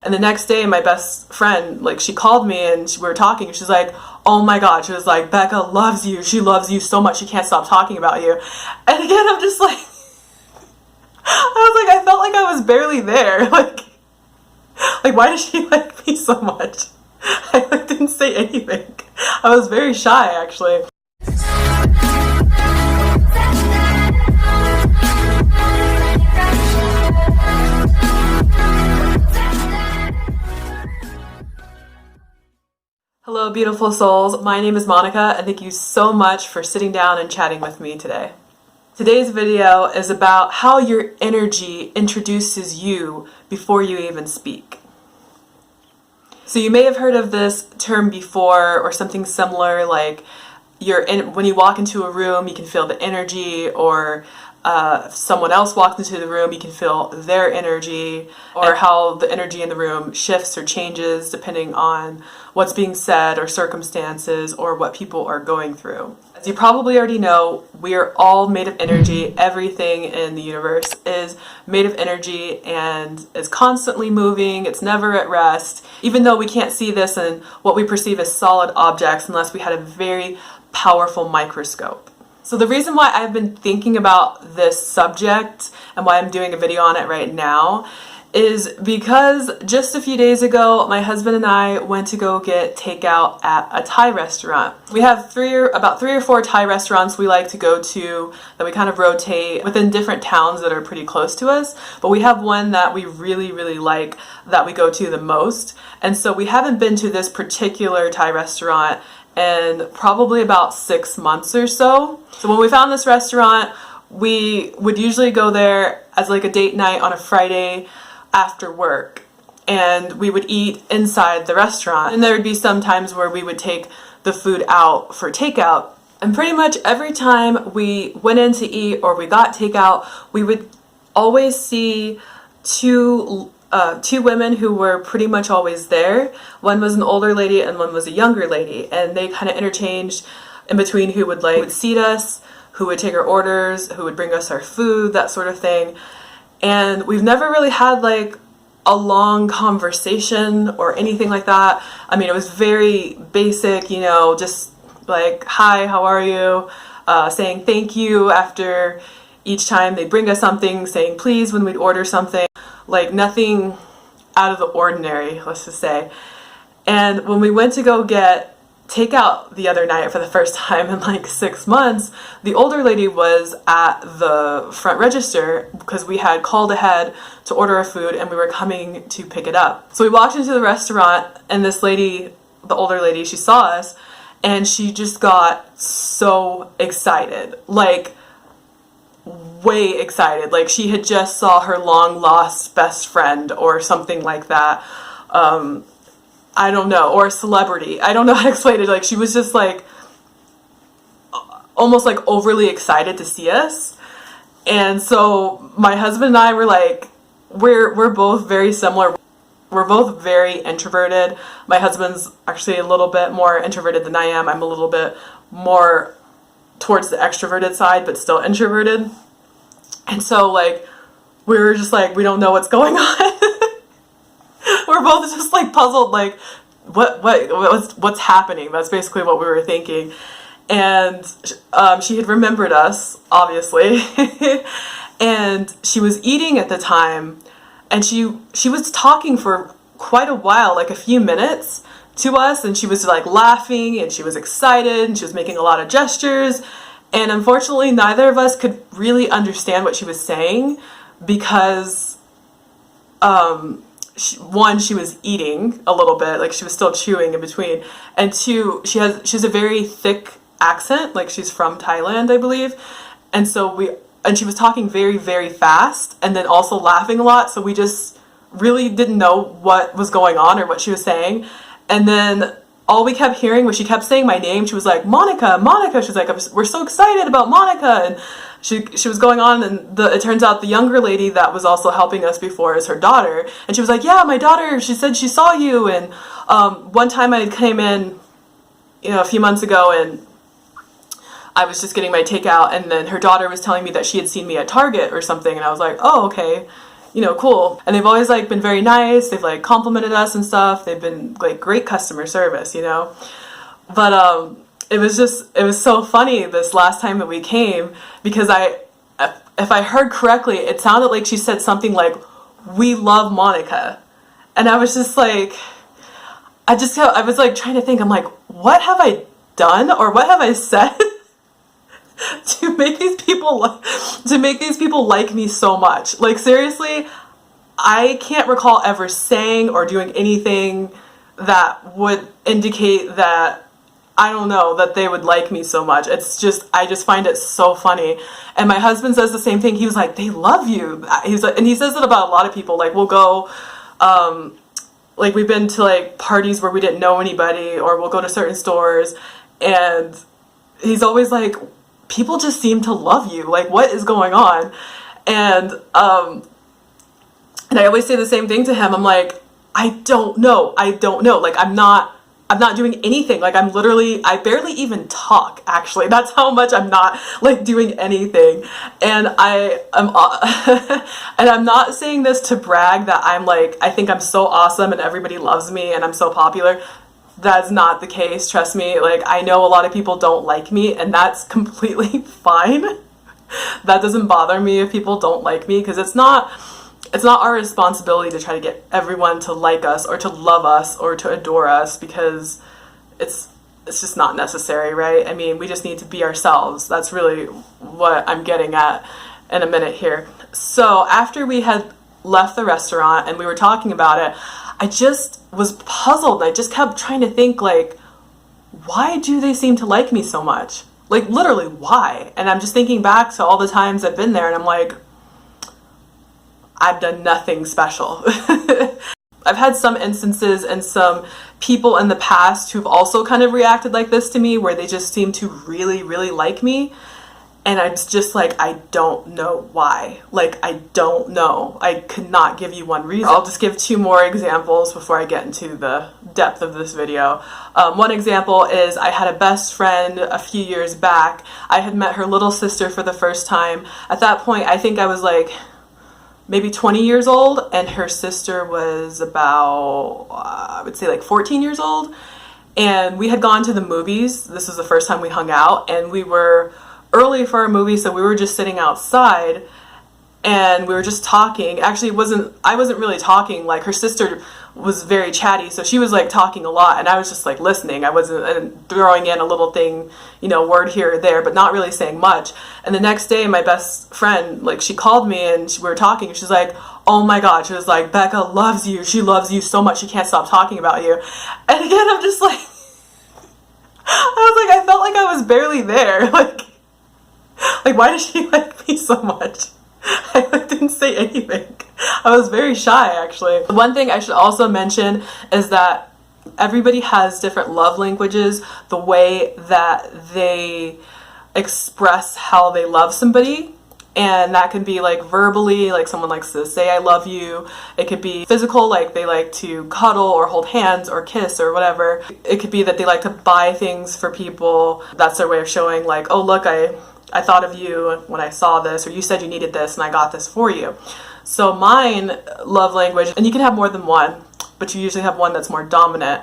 And the next day, my best friend, like, she called me and we were talking. She's like, oh my God. She was like, Becca loves you. She loves you so much. She can't stop talking about you. And again, I'm just like, I felt like I was barely there. Like why does she like me so much? I like didn't say anything. I was very shy, actually. Hello, beautiful souls. My name is Monica, and thank you so much for sitting down and chatting with me today. Today's video is about how your energy introduces you before you even speak. So you may have heard of this term before or something similar, like when you walk into a room, you can feel the energy, or if someone else walks into the room, you can feel their energy, or how the energy in the room shifts or changes depending on what's being said or circumstances or what people are going through. As you probably already know, we are all made of energy. Everything in the universe is made of energy and is constantly moving. It's never at rest, even though we can't see this in what we perceive as solid objects unless we had a very powerful microscope. So the reason why I've been thinking about this subject and why I'm doing a video on it right now is because just a few days ago, my husband and I went to go get takeout at a Thai restaurant. We have about three or four Thai restaurants we like to go to that we kind of rotate within different towns that are pretty close to us, but we have one that we really, really like that we go to the most. And so we haven't been to this particular Thai restaurant in probably about 6 months or so. So when we found this restaurant, we would usually go there as like a date night on a Friday after work, and we would eat inside the restaurant. And there would be some times where we would take the food out for takeout. And pretty much every time we went in to eat or we got takeout, we would always see two women who were pretty much always there. One was an older lady and one was a younger lady, and they kind of interchanged in between who would seat us, who would take our orders, who would bring us our food, that sort of thing. And we've never really had like a long conversation or anything like that. I mean, it was very basic, you know, just like, hi, how are you? Saying thank you after each time they bring us something, saying please when we'd order something. Like nothing out of the ordinary, let's just say. And when we went to go get takeout the other night for the first time in like 6 months, the older lady was at the front register because we had called ahead to order our food and we were coming to pick it up. So we walked into the restaurant and this lady, the older lady, she saw us and she just got so excited, like way excited, like she had just saw her long lost best friend or something like that. I don't know, or a celebrity. I don't know how to explain it. Like she was just like almost like overly excited to see us. And so my husband and I were like, we're both very similar. We're both very introverted. My husband's actually a little bit more introverted than I am. I'm a little bit more towards the extroverted side, but still introverted. And so like we were just like, we don't know what's going on. We're both just like puzzled, like what's happening? That's basically what we were thinking. And she had remembered us, obviously, and she was eating at the time, and she was talking for quite a while, like a few minutes to us, and she was like laughing and she was excited and she was making a lot of gestures, and unfortunately neither of us could really understand what she was saying because one, she was eating a little bit, like she was still chewing in between, and two, she has a very thick accent, like she's from Thailand, I believe, and she was talking very, very fast and then also laughing a lot, so we just really didn't know what was going on or what she was saying. And then all we kept hearing was she kept saying my name. She was like, Monica, Monica. She was like, we're so excited about Monica. And she was going on, and it turns out the younger lady that was also helping us before is her daughter. And she was like, yeah, my daughter, she said she saw you. And one time I came in, a few months ago, and I was just getting my takeout, and then her daughter was telling me that she had seen me at Target or something, and I was like, oh, okay, you know, cool. And they've always like been very nice. They've like complimented us and stuff. They've been like great customer service, you know. But it was so funny this last time that we came, because if I heard correctly, it sounded like she said something like, "We love Monica." And I was just like, I was like trying to think, I'm like, what have I done or what have I said to make these people like me so much? Like, seriously, I can't recall ever saying or doing anything that would indicate that, I don't know, that they would like me so much. It's just, I just find it so funny. And my husband says the same thing. He was like, they love you. He's like, and he says it about a lot of people. Like, we'll go, like, we've been to like parties where we didn't know anybody, or we'll go to certain stores, and he's always like, people just seem to love you. Like, what is going on? And I always say the same thing to him. I'm like, I don't know. Like, I'm not doing anything. Like, I barely even talk, actually. That's how much I'm not like doing anything. And I'm not saying this to brag that I'm like, I think I'm so awesome and everybody loves me and I'm so popular. That's not the case. Trust me. Like, I know a lot of people don't like me, and that's completely fine. That doesn't bother me if people don't like me, because it's not our responsibility to try to get everyone to like us or to love us or to adore us, because it's just not necessary, right? I mean, we just need to be ourselves. That's really what I'm getting at in a minute here. So after we had left the restaurant and we were talking about it, I just was puzzled. I just kept trying to think, like, why do they seem to like me so much? Like, literally, why? And I'm just thinking back to all the times I've been there, and I'm like, I've done nothing special. I've had some instances and some people in the past who've also kind of reacted like this to me, where they just seem to really, really like me. And I'm just like, I don't know why. Like, I don't know. I could not give you one reason. I'll just give two more examples before I get into the depth of this video. One example is, I had a best friend a few years back. I had met her little sister for the first time. At that point, I think I was like maybe 20 years old, and her sister was about, I would say like 14 years old. And we had gone to the movies. This was the first time we hung out, and we were early for our movie, so we were just sitting outside and we were just talking. Actually, I wasn't really talking. Like, her sister was very chatty, so she was like talking a lot, and I was just like listening. I wasn't throwing in a little thing, you know, word here or there, but not really saying much. And the next day, my best friend, like, she called me and we were talking, and she's like, oh my God, she was like, Becca loves you. She loves you so much. She can't stop talking about you. And again, I'm just like, I was like, I felt like I was barely there. Like, why does she like me so much? I didn't say anything. I was very shy, actually. One thing I should also mention is that everybody has different love languages, the way that they express how they love somebody. And that can be like verbally, like someone likes to say, I love you. It could be physical, like they like to cuddle or hold hands or kiss or whatever. It could be that they like to buy things for people. That's their way of showing, like, oh, look, I thought of you when I saw this, or you said you needed this and I got this for you. So mine love language, and you can have more than one, but you usually have one that's more dominant.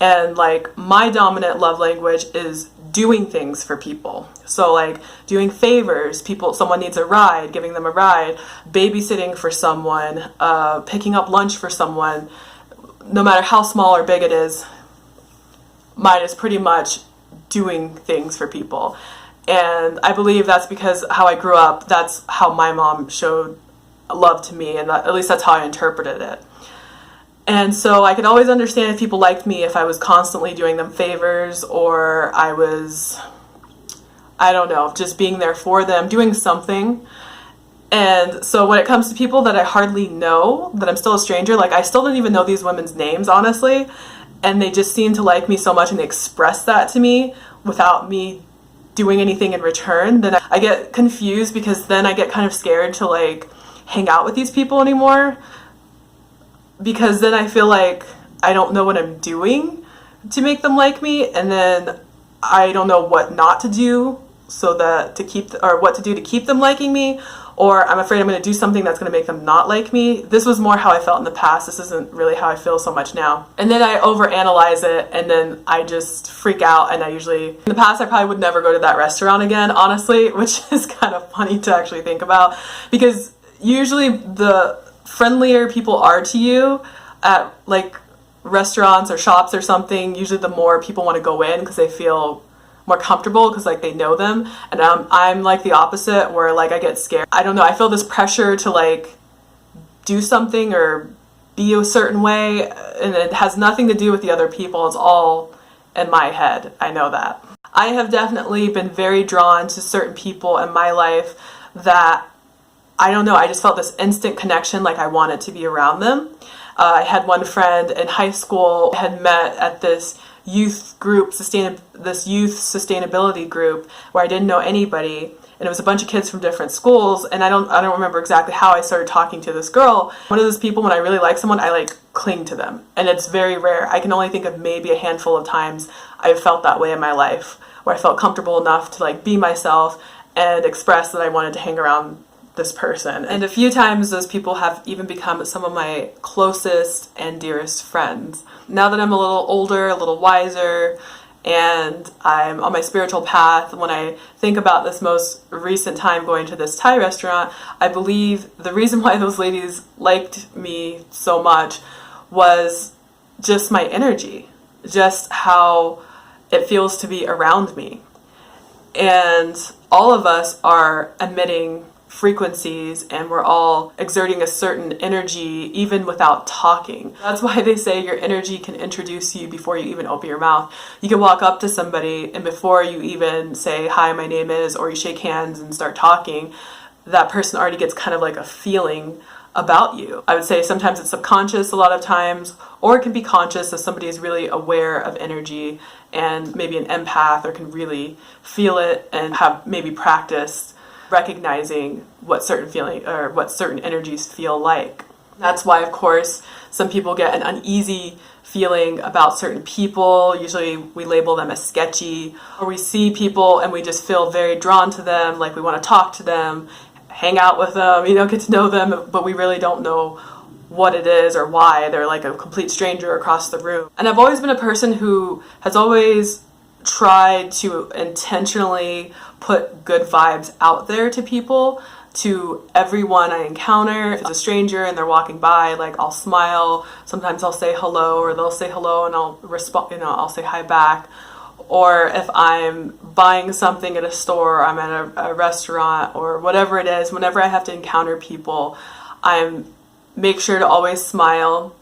And like, my dominant love language is doing things for people. So like doing favors, someone needs a ride, giving them a ride, babysitting for someone, picking up lunch for someone, no matter how small or big it is. Mine is pretty much doing things for people. And I believe that's because how I grew up, that's how my mom showed love to me, and at least that's how I interpreted it. And so I could always understand if people liked me if I was constantly doing them favors, or I was, I don't know, just being there for them, doing something. And so when it comes to people that I hardly know, that I'm still a stranger, like I still don't even know these women's names, honestly, and they just seem to like me so much and they express that to me without me doing anything in return, then I get confused, because then I get kind of scared to like hang out with these people anymore, because then I feel like I don't know what I'm doing to make them like me, and then I don't know what not to do so that or what to do to keep them liking me, or I'm afraid I'm going to do something that's going to make them not like me. This was more how I felt in the past. This isn't really how I feel so much now. And then I overanalyze it, and then I just freak out, and I usually, in the past, I probably would never go to that restaurant again, honestly, which is kind of funny to actually think about, because usually the friendlier people are to you at like restaurants or shops or something, usually the more people want to go in because they feel more comfortable because like they know them. And I'm like the opposite, where like I get scared. I don't know, I feel this pressure to like do something or be a certain way, and it has nothing to do with the other people. It's all in my head. I know that. I have definitely been very drawn to certain people in my life that, I don't know, I just felt this instant connection, like I wanted to be around them. I had one friend in high school, had met at this youth group, this youth sustainability group, where I didn't know anybody, and it was a bunch of kids from different schools, and I don't remember exactly how I started talking to this girl. One of those people, when I really like someone, I like cling to them, and it's very rare. I can only think of maybe a handful of times I've felt that way in my life, where I felt comfortable enough to like be myself and express that I wanted to hang around this person. And a few times those people have even become some of my closest and dearest friends. Now that I'm a little older, a little wiser, and I'm on my spiritual path, when I think about this most recent time going to this Thai restaurant, I believe the reason why those ladies liked me so much was just my energy, just how it feels to be around me. And all of us are emitting frequencies, and we're all exerting a certain energy even without talking. That's why they say your energy can introduce you before you even open your mouth. You can walk up to somebody, and before you even say, "Hi, my name is," or you shake hands and start talking, that person already gets kind of like a feeling about you. I would say sometimes it's subconscious a lot of times, or it can be conscious if somebody is really aware of energy and maybe an empath, or can really feel it and have maybe practiced recognizing what certain feeling or what certain energies feel like. That's why, of course, some people get an uneasy feeling about certain people. Usually we label them as sketchy, or we see people and we just feel very drawn to them, like we want to talk to them, hang out with them, get to know them, but we really don't know what it is or why. They're like a complete stranger across the room. And I've always been a person who has always tried to intentionally put good vibes out there to people, to everyone I encounter. If it's a stranger and they're walking by, like I'll smile. Sometimes I'll say hello, or they'll say hello and I'll respond, I'll say hi back. Or if I'm buying something at a store, or I'm at a restaurant, or whatever it is, whenever I have to encounter people, I make sure to always smile.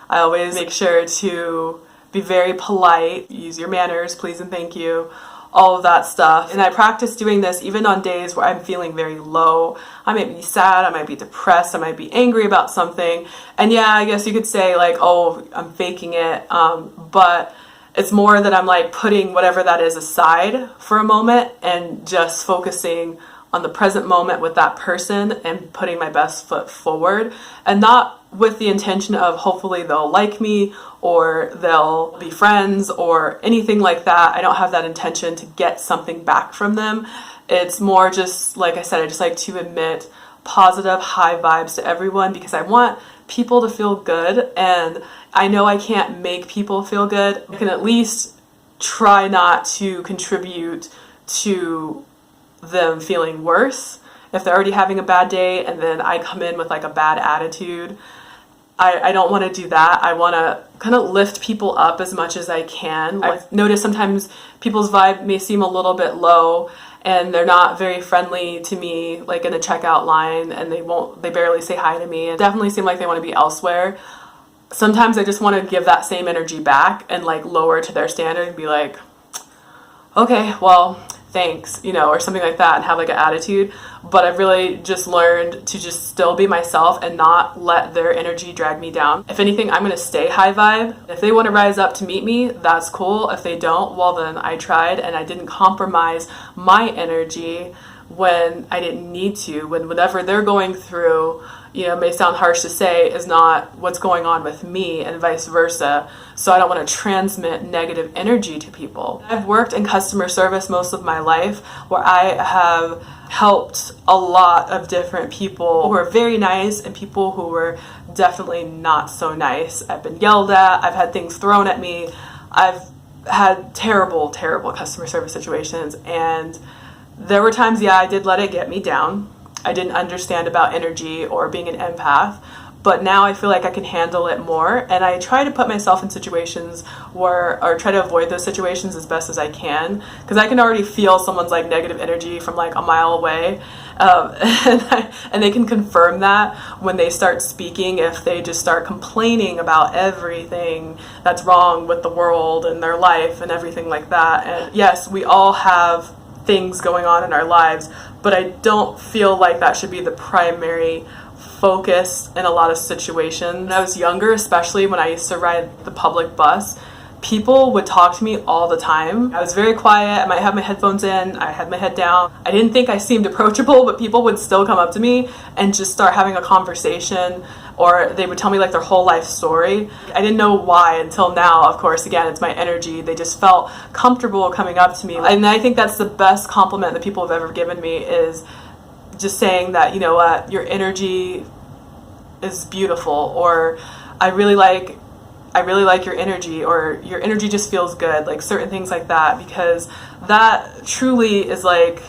I always make sure to be very polite, use your manners, please and thank you, all of that stuff. And I practice doing this even on days where I'm feeling very low. I might be sad, I might be depressed, I might be angry about something. And yeah, I guess you could say like, oh, I'm faking it. But it's more that I'm like putting whatever that is aside for a moment and just focusing on the present moment with that person and putting my best foot forward, and not with the intention of hopefully they'll like me or they'll be friends or anything like that. I don't have that intention to get something back from them. It's more just, like I said, I just like to emit positive, high vibes to everyone, because I want people to feel good, and I know I can't make people feel good. I can at least try not to contribute to them feeling worse. If they're already having a bad day and then I come in with like a bad attitude, I don't want to do that. I want to kind of lift people up as much as I can. I've noticed sometimes people's vibe may seem a little bit low and they're not very friendly to me, like in the checkout line, and they barely say hi to me, and definitely seem like they want to be elsewhere. Sometimes I just want to give that same energy back and like lower to their standard and be like, okay, well, thanks, or something like that, and have like an attitude. But I've really just learned to just still be myself and not let their energy drag me down. If anything, I'm going to stay high vibe. If they want to rise up to meet me, that's cool. If they don't, well then I tried, and I didn't compromise my energy when I didn't need to. Whenever they're going through, may sound harsh to say, is not what's going on with me, and vice versa. So I don't want to transmit negative energy to people. I've worked in customer service most of my life, where I have helped a lot of different people who are very nice and people who were definitely not so nice. I've been yelled at, I've had things thrown at me, I've had terrible, terrible customer service situations, and there were times, I did let it get me down. I didn't understand about energy or being an empath, but now I feel like I can handle it more, and I try to put myself in situations or try to avoid those situations as best as I can, because I can already feel someone's like negative energy from like a mile away, and they can confirm that when they start speaking, if they just start complaining about everything that's wrong with the world and their life and everything like that. And yes, we all have things going on in our lives, but I don't feel like that should be the primary focus in a lot of situations. When I was younger, especially when I used to ride the public bus, people would talk to me all the time. I was very quiet, I might have my headphones in, I had my head down. I didn't think I seemed approachable, but people would still come up to me and just start having a conversation, or they would tell me like their whole life story. I didn't know why until now. Of course, again, it's my energy. They just felt comfortable coming up to me. And I think that's the best compliment that people have ever given me, is just saying that, you know what, your energy is beautiful, or I really like your energy, or your energy just feels good, like certain things like that, because that truly is like,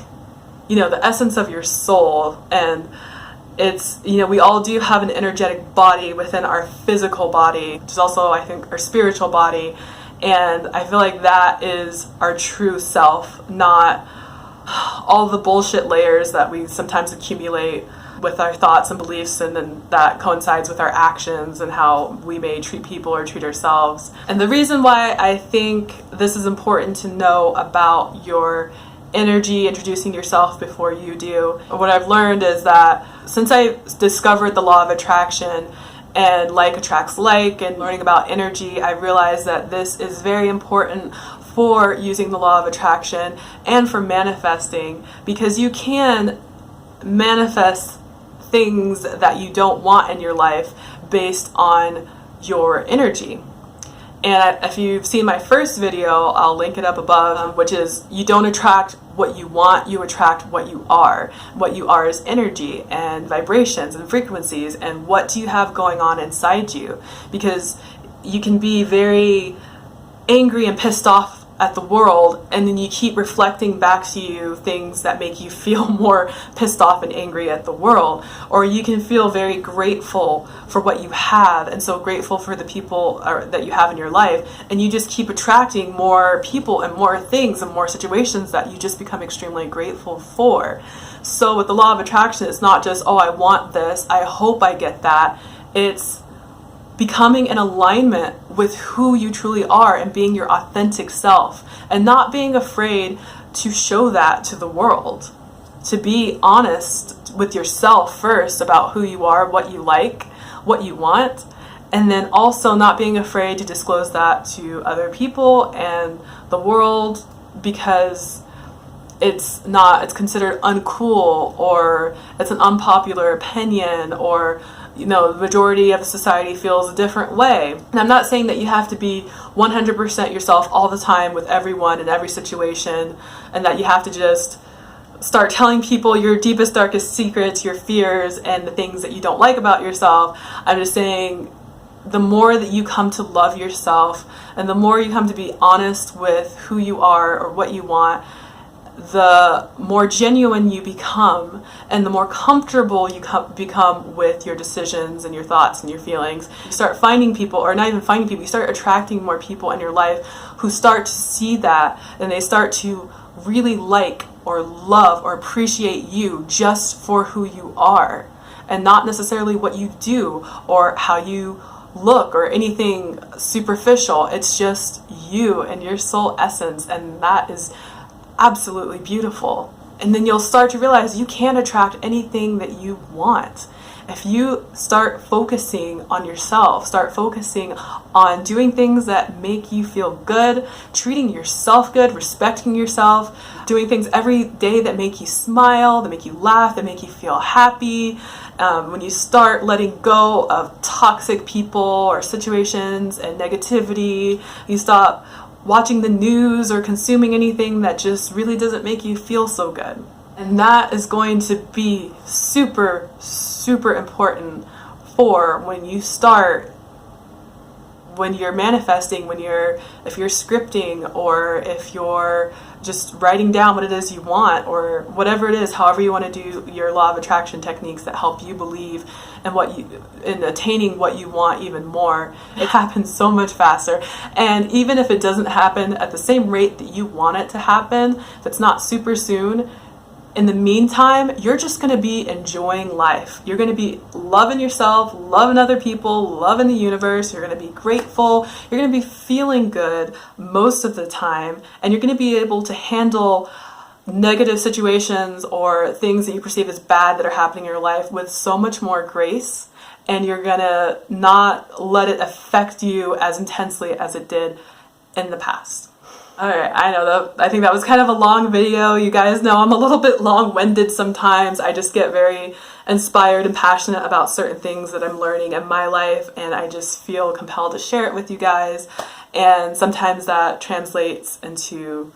the essence of your soul. And it's, we all do have an energetic body within our physical body, which is also, I think, our spiritual body. And I feel like that is our true self, not all the bullshit layers that we sometimes accumulate with our thoughts and beliefs, and then that coincides with our actions and how we may treat people or treat ourselves. And the reason why I think this is important to know about your energy, introducing yourself before you do, what I've learned is that since I discovered the law of attraction and like attracts like, and learning about energy, I realized that this is very important for using the law of attraction and for manifesting, because you can manifest things that you don't want in your life based on your energy. And if you've seen my first video, I'll link it up above, which is, you don't attract what you want, you attract what you are. What you are is energy and vibrations and frequencies, and what do you have going on inside you? Because you can be very angry and pissed off at the world, and then you keep reflecting back to you things that make you feel more pissed off and angry at the world. Or you can feel very grateful for what you have, and so grateful for the people that you have in your life, and you just keep attracting more people and more things and more situations that you just become extremely grateful for. So with the law of attraction, it's not just, oh, I want this, I hope I get that. It's becoming in alignment with who you truly are and being your authentic self, and not being afraid to show that to the world. To be honest with yourself first about who you are, what you like, what you want, and then also not being afraid to disclose that to other people and the world, because it's considered uncool, or it's an unpopular opinion, or the majority of society feels a different way. And I'm not saying that you have to be 100% yourself all the time with everyone in every situation, and that you have to just start telling people your deepest, darkest secrets, your fears, and the things that you don't like about yourself. I'm just saying, the more that you come to love yourself, and the more you come to be honest with who you are or what you want, the more genuine you become, and the more comfortable you become with your decisions and your thoughts and your feelings. You start finding people, or not even finding people, you start attracting more people in your life who start to see that, and they start to really like or love or appreciate you just for who you are, and not necessarily what you do or how you look or anything superficial. It's just you and your soul essence, and that is absolutely beautiful. And then you'll start to realize you can attract anything that you want. If you start focusing on yourself, start focusing on doing things that make you feel good, treating yourself good, respecting yourself, doing things every day that make you smile, that make you laugh, that make you feel happy, when you start letting go of toxic people or situations and negativity, you stop watching the news or consuming anything that just really doesn't make you feel so good. And that is going to be super, super important for when you start, when you're manifesting, if you're scripting, or if you're just writing down what it is you want, or whatever it is, however you want to do your law of attraction techniques that help you believe in attaining what you want even more. It happens so much faster. And even if it doesn't happen at the same rate that you want it to happen, if it's not super soon, in the meantime, you're just going to be enjoying life. You're going to be loving yourself, loving other people, loving the universe. You're going to be grateful. You're going to be feeling good most of the time. And you're going to be able to handle negative situations or things that you perceive as bad that are happening in your life with so much more grace. And you're going to not let it affect you as intensely as it did in the past. Alright, I know that I think that was kind of a long video. You guys know I'm a little bit long-winded sometimes. I just get very inspired and passionate about certain things that I'm learning in my life, and I just feel compelled to share it with you guys. And sometimes that translates into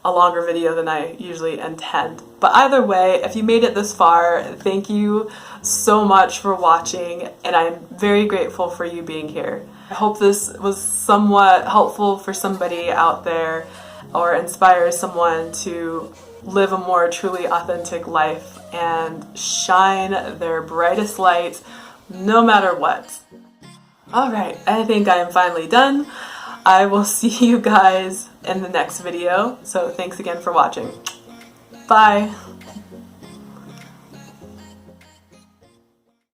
a longer video than I usually intend. But either way, if you made it this far, thank you so much for watching, and I'm very grateful for you being here. I hope this was somewhat helpful for somebody out there, or inspires someone to live a more truly authentic life and shine their brightest light no matter what. Alright, I think I am finally done. I will see you guys in the next video, so thanks again for watching. Bye!